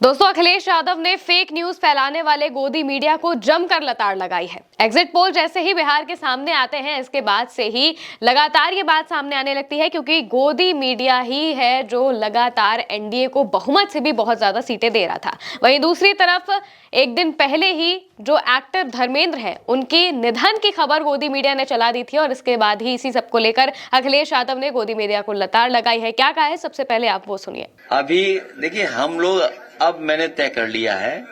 दोस्तों, अखिलेश यादव ने fake news फैलाने वाले गोदी मीडिया को जमकर लताड़ लगाई है। एग्जिट पोल जैसे ही बिहार के सामने आते हैं, इसके बाद से ही लगातार ये बात सामने आने लगती है, क्योंकि गोदी मीडिया ही है जो लगातार एनडीए को बहुमत से भी बहुत ज्यादा सीटें दे रहा था। वहीं दूसरी तरफ एक दिन पहले ही जो एक्टर धर्मेंद्र हैं, उनके निधन की खबर गोदी मीडिया ने चला दी थी और इसके बाद ही इसी सब को लेकर अखिलेश यादव ने गोदी मीडिया को लताड़ लगाई है। क्या कहा है, सबसे पहले आप वो सुनिए। अभी देखिए, हम लोग अब मैंने तय कर लिया है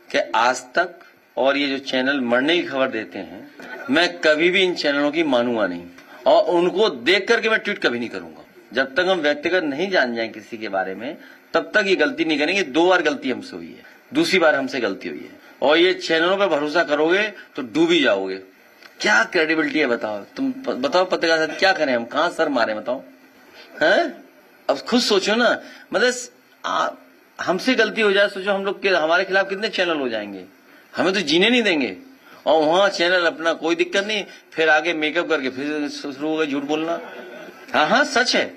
कि आज तक और ये जो चैनल मरने की खबर देते हैं, मैं कभी भी इन चैनलों की मानूंगा नहीं और उनको देख करके मैं ट्वीट कभी नहीं करूंगा। जब तक हम व्यक्तिगत नहीं जान जाएं किसी के बारे में, तब तक ये गलती नहीं करेंगे। 2 बार गलती हमसे हुई है, दूसरी बार हमसे गलती हुई है और ये चैनलों पर भरोसा करोगे तो डूब ही जाओगे। क्या क्रेडिबिलिटी है बताओ, तुम बताओ पत्रकार साथ क्या करें, हम कहां सर मारे बताओ हैं? अब खुद सोचो ना, मतलब हमसे गलती हो जाए, सोचो हम लोग के हमारे खिलाफ कितने चैनल हो जाएंगे, हमें तो जीने नहीं देंगे। और वहां चैनल अपना कोई दिक्कत नहीं, फिर आगे मेकअप करके फिर शुरू हो गए झूठ बोलना। हाँ सच है,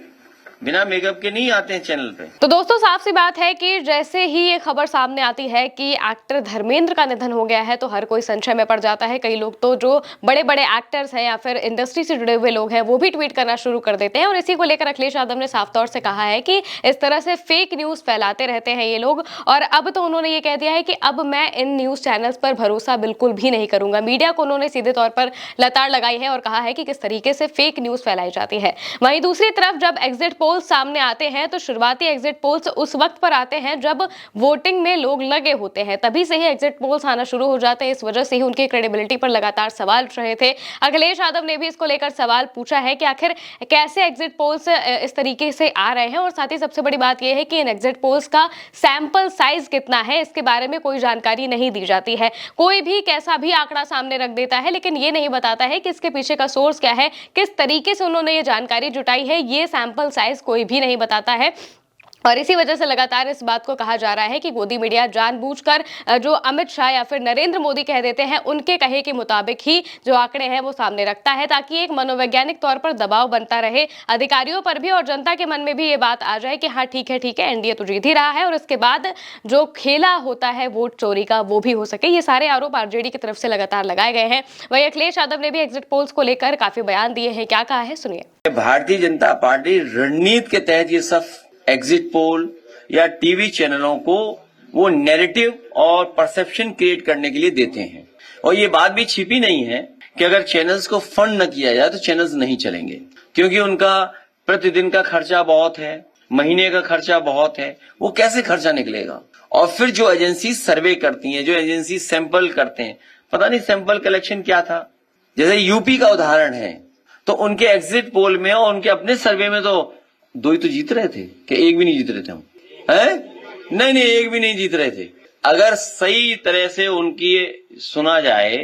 बिना मेकअप के नहीं आते हैं चैनल पे। तो दोस्तों, साफ सी बात है कि जैसे ही ये खबर सामने आती है कि एक्टर धर्मेंद्र का निधन हो गया है, तो हर कोई संशय में पड़ जाता है। कई लोग तो जो बड़े बड़े एक्टर्स हैं या फिर इंडस्ट्री से जुड़े हुए लोग हैं, वो भी ट्वीट करना शुरू कर देते हैं और इसी को लेकर अखिलेश यादव ने साफ तौर से कहा है कि इस तरह से फेक न्यूज फैलाते रहते हैं ये लोग। और अब तो उन्होंने ये कह दिया है कि अब मैं इन न्यूज चैनल्स पर भरोसा बिल्कुल भी नहीं करूंगा। मीडिया को उन्होंने सीधे तौर पर लताड़ लगाई है और कहा है कि किस तरीके से फेक न्यूज फैलाई जाती है। वहीं दूसरी तरफ जब एग्जिट पोल सामने आते हैं, तो शुरुआती एग्जिट पोल्स उस वक्त पर आते हैं जब वोटिंग में लोग लगे होते हैं, तभी से ही एग्जिट पोल्स आना शुरू हो जाते हैं। इस वजह से ही उनकी क्रेडिबिलिटी पर लगातार सवाल उठ रहे थे। अखिलेश यादव ने भी इसको लेकर सवाल पूछा है कि आखिर कैसे एग्जिट पोल्स इस तरीके से आ रहे हैं और साथ ही सबसे बड़ी बात यह है कि इन एग्जिट पोल्स का सैंपल साइज कितना है, इसके बारे में कोई जानकारी नहीं दी जाती है। कोई भी कैसा भी आंकड़ा सामने रख देता है, लेकिन ये नहीं बताता है कि इसके पीछे का सोर्स क्या है, किस तरीके से उन्होंने ये जानकारी जुटाई है। ये सैंपल साइज कोई भी नहीं बताता है और इसी वजह से लगातार इस बात को कहा जा रहा है कि गोदी मीडिया जानबूझकर जो अमित शाह या फिर नरेंद्र मोदी कह देते हैं, उनके कहे के मुताबिक ही जो आंकड़े हैं वो सामने रखता है, ताकि एक मनोवैज्ञानिक तौर पर दबाव बनता रहे अधिकारियों पर भी और जनता के मन में भी ये बात आ जाए कि हाँ ठीक है, एनडीए तो जीत ही रहा है और इसके बाद जो खेला होता है वोट चोरी का, वो भी हो सके। ये सारे आरोप आरजेडी की तरफ से लगातार लगाए गए हैं। वहीं अखिलेश यादव ने भी एग्जिट पोल्स को लेकर काफी बयान दिए हैं। क्या कहा है, सुनिए। भारतीय जनता पार्टी रणनीति के तहत ये सब एग्जिट पोल या टीवी चैनलों को वो नैरेटिव और परसेप्शन क्रिएट करने के लिए देते हैं। और ये बात भी छिपी नहीं है कि अगर चैनल्स को फंड न किया जाए तो चैनल्स नहीं चलेंगे, क्योंकि उनका प्रतिदिन का खर्चा बहुत है, महीने का खर्चा बहुत है, वो कैसे खर्चा निकलेगा। और फिर जो एजेंसी सर्वे करती हैं, जो एजेंसी सैंपल करते हैं, पता नहीं सैंपल कलेक्शन क्या था। जैसे यूपी का उदाहरण है, तो उनके एग्जिट पोल में और उनके अपने सर्वे में तो 2 ही तो जीत रहे थे, कि एक भी नहीं जीत रहे थे हम, हैं? नहीं, एक भी नहीं जीत रहे थे। अगर सही तरह से उनकी सुना जाए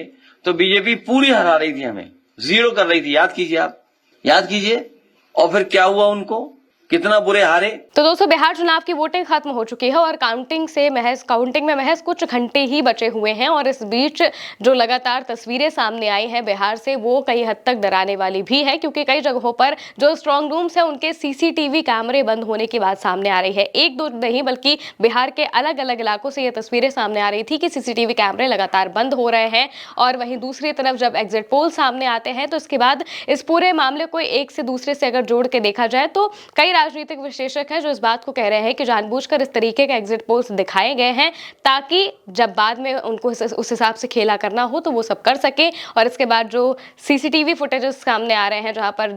तो बीजेपी पूरी हरा रही थी, हमें 0 कर रही थी। याद कीजिए, आप याद कीजिए। और फिर क्या हुआ, उनको कितना बुरे हारे। तो दोस्तों, बिहार चुनाव की वोटिंग खत्म हो चुकी है और काउंटिंग में महज कुछ घंटे ही बचे हुए हैं और इस बीच जो लगातार तस्वीरें सामने आई हैं बिहार से, वो कई हद तक डराने वाली भी है, क्योंकि कई जगहों पर जो स्ट्रांग रूम्स हैं उनके सीसीटीवी कैमरे बंद होने की बात सामने आ रही है। 1-2 नहीं बल्कि बिहार के अलग अलग इलाकों से ये तस्वीरें सामने आ रही थी कि सीसीटीवी कैमरे लगातार बंद हो रहे हैं। और वहीं दूसरी तरफ जब एग्जिट पोल सामने आते हैं, तो इसके बाद इस पूरे मामले को एक से दूसरे से अगर जोड़ के देखा जाए, तो कई राजनीतिक विश्लेषक हैं जो इस बात को कह रहे हैं कि जानबूझकर इस तरीके के एग्जिट पोल्स दिखाए गए हैं, ताकि जब बाद में उनको उस हिसाब से खेला करना हो तो वो सब कर सके। और इसके बाद जो सीसीटीवी फुटेजेस सामने आ रहे हैं, जहां पर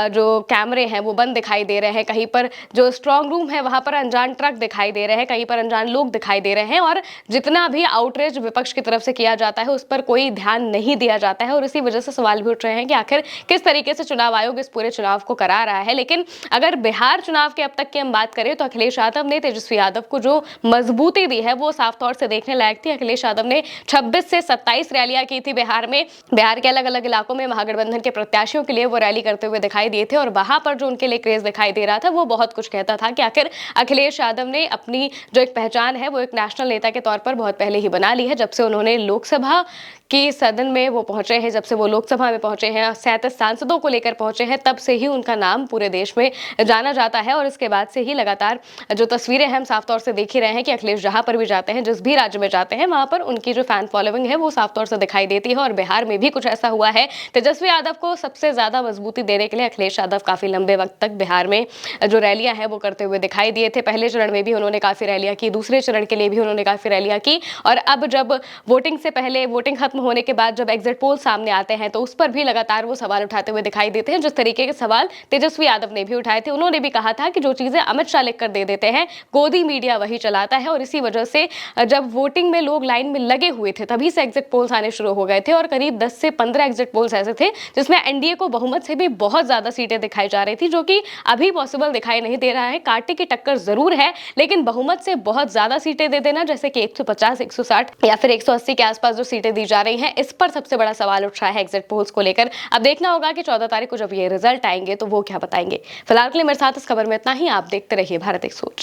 जो कैमरे हैं वो बंद दिखाई दे रहे हैं, कहीं पर जो स्ट्रांग रूम है वहां पर अनजान ट्रक दिखाई दे रहे हैं, कहीं पर अनजान लोग दिखाई दे रहे हैं और जितना भी आउटरीच विपक्ष की तरफ से किया जाता है उस पर कोई ध्यान नहीं दिया जाता है। और इसी वजह से सवाल भी उठ रहे हैं कि आखिर किस तरीके से चुनाव आयोग इस पूरे चुनाव को करा रहा है। लेकिन अगर बिहार चुनाव के अब तक की हम बात करें, तो अखिलेश यादव ने तेजस्वी यादव को जो मजबूती दी है वो साफ तौर से देखने लायक थी। अखिलेश यादव ने 26 से 27 रैलियां की थी बिहार में। बिहार के अलग अलग इलाकों में महागठबंधन के प्रत्याशियों के लिए वो रैली करते हुए दिखाई दिए थे और वहां पर जो उनके लिए क्रेज दिखाई दे रहा था वो बहुत कुछ कहता था कि आखिर अखिलेश यादव ने अपनी जो एक पहचान है वो एक नेशनल नेता के तौर पर बहुत पहले ही बना ली है। जब से उन्होंने लोकसभा कि सदन में वो पहुंचे हैं, जब से वो लोकसभा में पहुंचे हैं, 37 सांसदों को लेकर पहुंचे हैं, तब से ही उनका नाम पूरे देश में जाना जाता है और इसके बाद से ही लगातार जो तस्वीरें हैं हम साफ तौर से देख ही रहे हैं कि अखिलेश जहां पर भी जाते हैं, जिस भी राज्य में जाते हैं, वहां पर उनकी जो फैन फॉलोइंग है वो साफ तौर से दिखाई देती है। और बिहार में भी कुछ ऐसा हुआ है। तेजस्वी यादव को सबसे ज्यादा मजबूती देने के लिए अखिलेश यादव काफी लंबे वक्त तक बिहार में जो रैलियां हैं वो करते हुए दिखाई दिए थे। पहले चरण में भी उन्होंने काफी रैलियां की, दूसरे चरण के लिए भी उन्होंने काफी रैलियां की, और अब जब वोटिंग से पहले, वोटिंग खत्म होने के बाद जब एग्जिट पोल सामने आते हैं तो उस पर भी लगातार वो सवाल उठाते हुए दिखाई देते हैं। जिस तरीके के सवाल तेजस्वी यादव ने भी उठाए थे, उन्होंने भी कहा था कि जो चीजें अमित शाह लिख कर दे देते हैं, गोदी मीडिया वही चलाता है, और इसी वजह से जब वोटिंग में लोग लाइन में लगे हुए थे तभी से एग्जिट पोल्स आने शुरू हो गए थे, और करीब 10 से 15 एग्जिट पोल्स ऐसे थे जिसमें एनडीए को बहुमत से भी बहुत ज्यादा सीटें दिखाई जा रही थी, जो कि अभी पॉसिबल दिखाई नहीं दे रहा है। कांटे की टक्कर जरूर है, लेकिन बहुमत से बहुत ज्यादा सीटें दे देना, जैसे कि 150, 160 या फिर 180 के आसपास जो सीटें दी जा रही हैं, इस पर सबसे बड़ा सवाल उठ रहा है एग्जिट पोल्स को लेकर। अब देखना होगा कि 14 तारीख को जब ये रिजल्ट आएंगे तो वो क्या बताएंगे। फिलहाल के लिए मेरे साथ इस खबर में इतना ही। आप देखते रहिए भारत एक सोच।